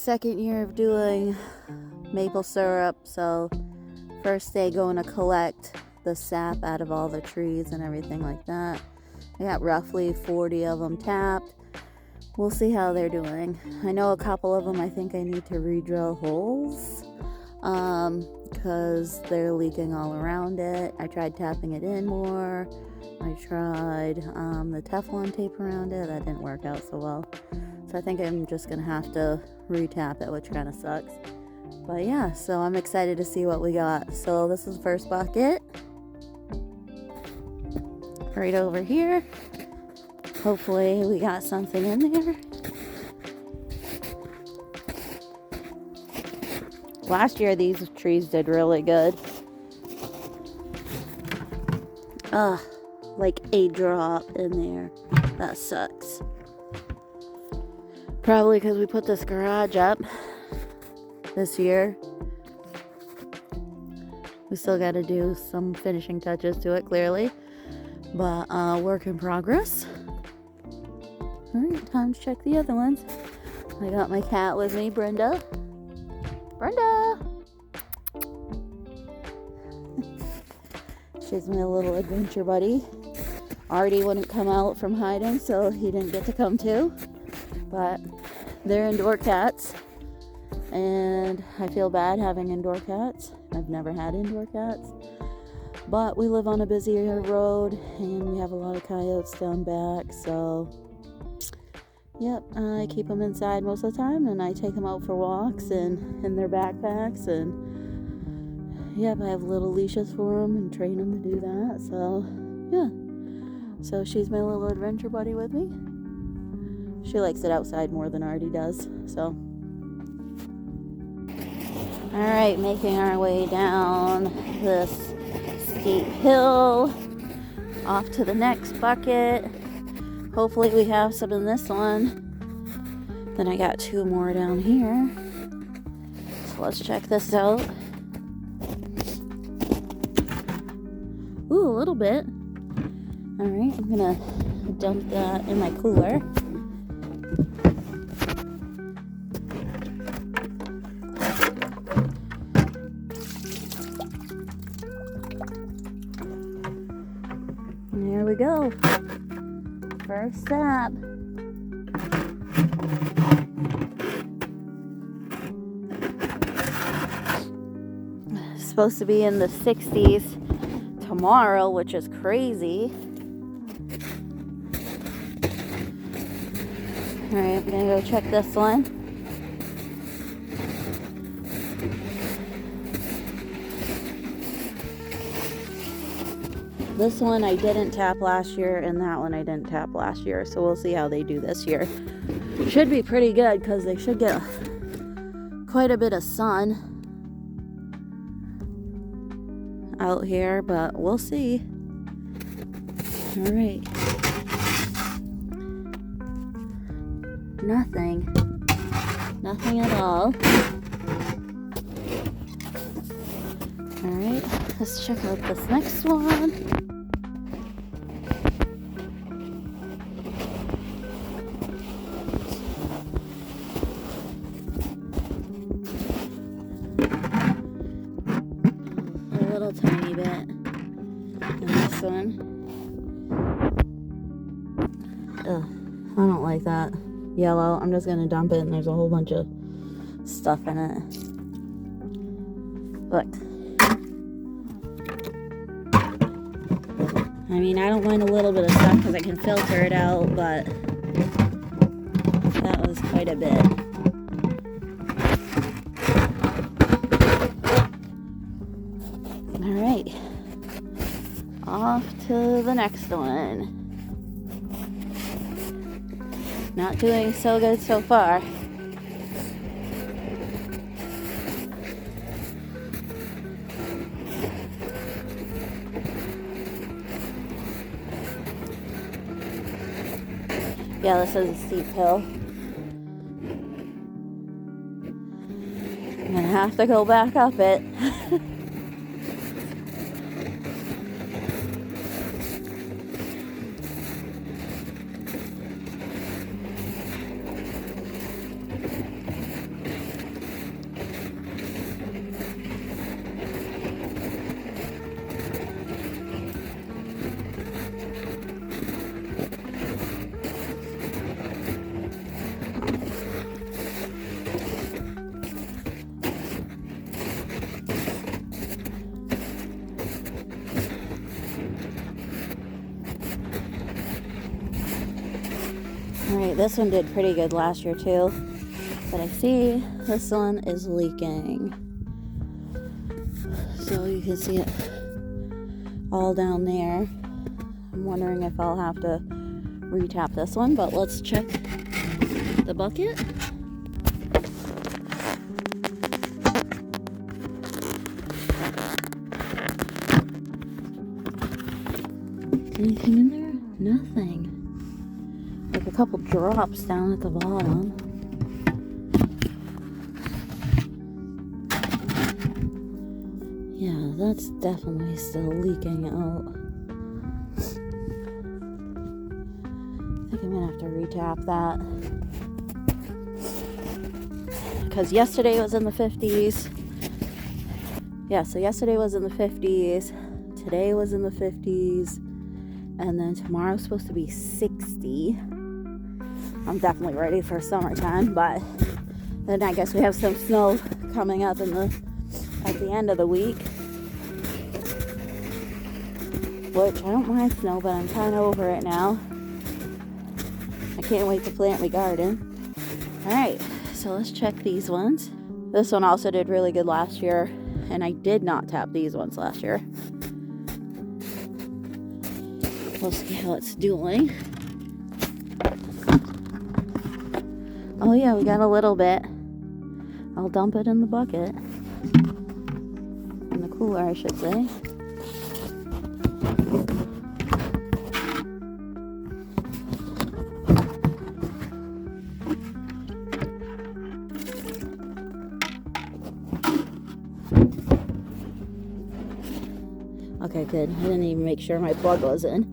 second year of doing maple syrup, so first day going to collect the sap out of all the trees and everything like that. I got roughly 40 of them tapped. We'll see how they're doing. I know a couple of them I think I need to re-drill holes because they're leaking all around it. I tried tapping it in more. I tried the Teflon tape around it. That didn't work out so well. So I think I'm just going to have to re-tap it, which kind of sucks. But yeah, so I'm excited to see what we got. So this is the first bucket. Right over here. Hopefully we got something in there. Last year these trees did really good. Like a drop in there. That sucks. Probably because we put this garage up this year. We still got to do some finishing touches to it, clearly. But work in progress. Alright, time to check the other ones. I got my cat with me, Brenda. Brenda! She's my little adventure buddy. Artie wouldn't come out from hiding, so he didn't get to come too. But they're indoor cats. And I feel bad having indoor cats. I've never had indoor cats. But we live on a busier road and we have a lot of coyotes down back, so yep, I keep them inside most of the time and I take them out for walks and in their backpacks, and yep, I have little leashes for them and train them to do that. So yeah, so she's my little adventure buddy with me. She likes it outside more than Artie does. So alright, making our way down this steep hill off to the next bucket. Hopefully we have some in this one. Then I got 2 more down here. So let's check this out. Ooh, a little bit. Alright, I'm gonna dump that in my cooler. There we go. First sap. It's supposed to be in the 60s tomorrow, which is crazy. Alright, I'm gonna go check this one. This one I didn't tap last year, and that one I didn't tap last year, so we'll see how they do this year. Should be pretty good because they should get quite a bit of sun out here, but we'll see. Alright. Nothing at all. Alright, let's check out this next one. Tiny bit in this one. Ugh, I don't like that yellow. I'm just gonna dump it, and there's a whole bunch of stuff in it. Look, I mean, I don't mind a little bit of stuff because I can filter it out, but that was quite a bit. Alright, off to the next one. Not doing so good so far. Yeah, this is a steep hill. I'm gonna have to go back up it. Alright, this one did pretty good last year too. But I see this one is leaking. So you can see it all down there. I'm wondering if I'll have to re-tap this one, but let's check the bucket. Anything in there? Nothing. Like a couple drops down at the bottom. Yeah, that's definitely still leaking out. I think I'm gonna have to re-tap that. Because yesterday was in the 50s. Yeah, so yesterday was in the 50s. Today was in the 50s. And then tomorrow's supposed to be 60. I'm definitely ready for summertime, but then I guess we have some snow coming up at the end of the week. Which I don't mind snow, but I'm kind of over it now. I can't wait to plant my garden. Alright, so let's check these ones. This one also did really good last year, and I did not tap these ones last year. We'll see how it's doing. Oh yeah, we got a little bit. I'll dump it in the bucket. In the cooler, I should say. Okay, good. I didn't even make sure my plug was in.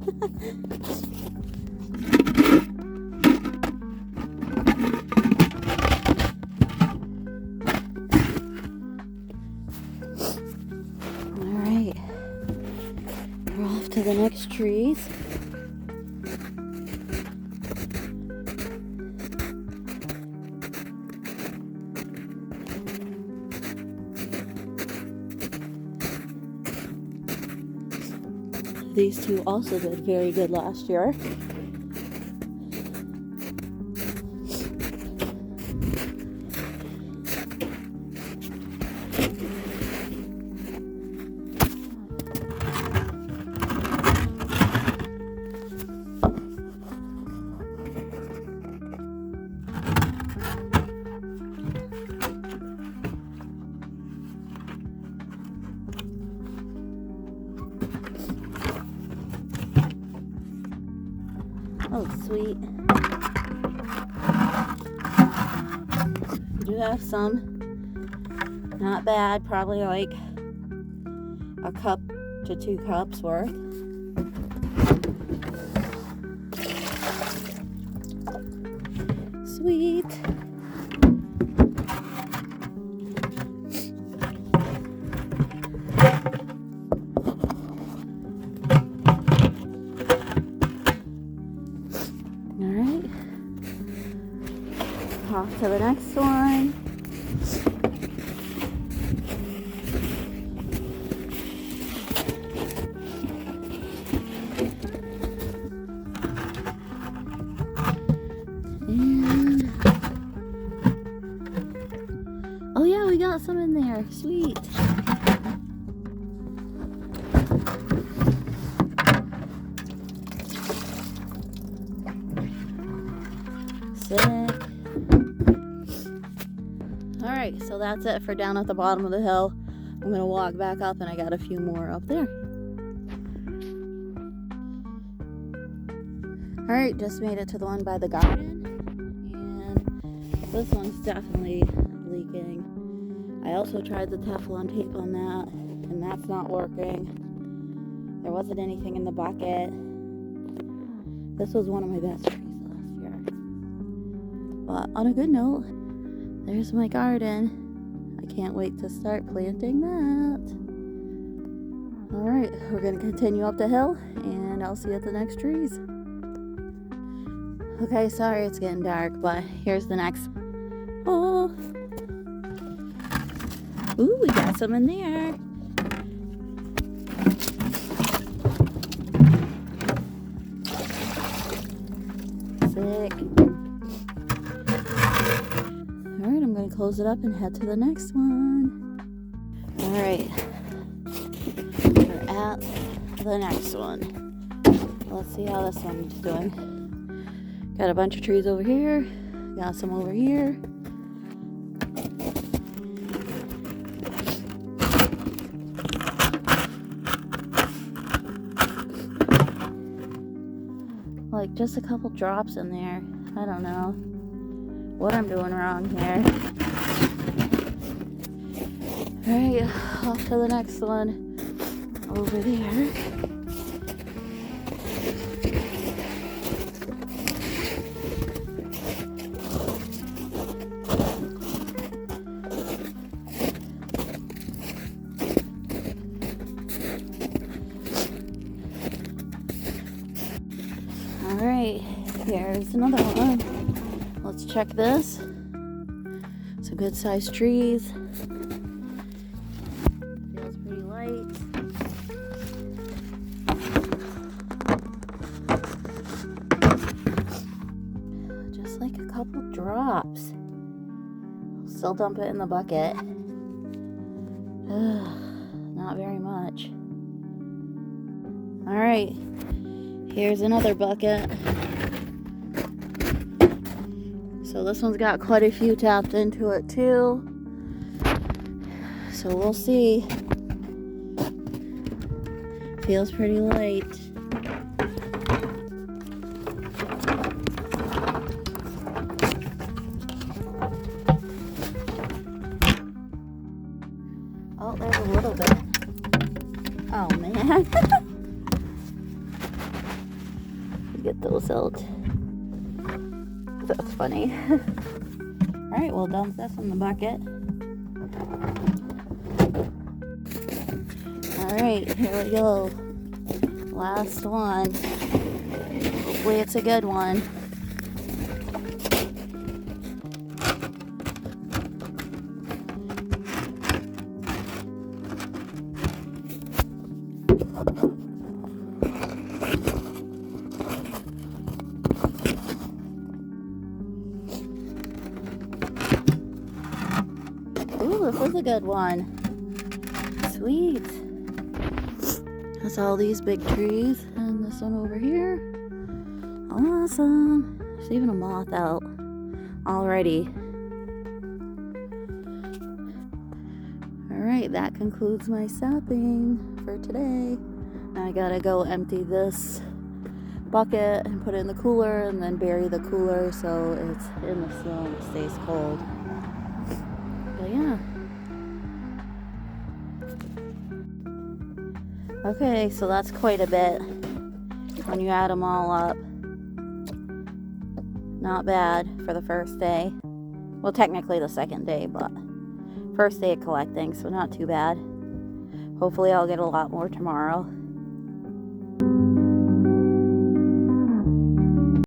Alright. We're off to the next trees. These two also did very good last year. Oh, sweet. We do have some. Not bad. Probably like a cup to 2 cups worth. Sweet. Alright, off to the next one. And oh yeah, we got some in there. Sweet. Alright, so that's it for down at the bottom of the hill. I'm going to walk back up, and I got a few more up there. Alright, just made it to the one by the garden. And this one's definitely leaking. I also tried the Teflon tape on that, and that's not working. There wasn't anything in the bucket. This was one of my best trees last year. But on a good note, there's my garden. I can't wait to start planting that. Alright, we're going to continue up the hill, and I'll see you at the next trees. Okay, sorry it's getting dark, but here's the next. Oh! Ooh, we got some in there. Sick. close it up and head to the next one. Alright, we're at the next one. Let's see how this one's doing. Got a bunch of trees over here, got some over here. Like just a couple drops in there. I don't know what I'm doing wrong here. Alright, off to the next one over there. Alright, here's another one. Let's check this. Some good sized trees. Feels pretty light. Just like a couple drops. Still dump it in the bucket. Not very much. Alright. Here's another bucket. So this one's got quite a few tapped into it too. So we'll see. Feels pretty light. Oh, there's a little bit. Oh man. Get those out. That's funny. Alright, we'll dump this in the bucket. Alright, here we go. Last one. Hopefully it's a good one. Ooh, this was a good one. Sweet. That's all these big trees. And this one over here. Awesome. There's even a moth out already. Alright, that concludes my sapping for today. Now I gotta go empty this bucket and put it in the cooler and then bury the cooler so it's in the snow and it stays cold. But yeah. Okay, so that's quite a bit when you add them all up. Not bad for the first day. Well, technically the second day, but first day of collecting, so not too bad. Hopefully I'll get a lot more tomorrow.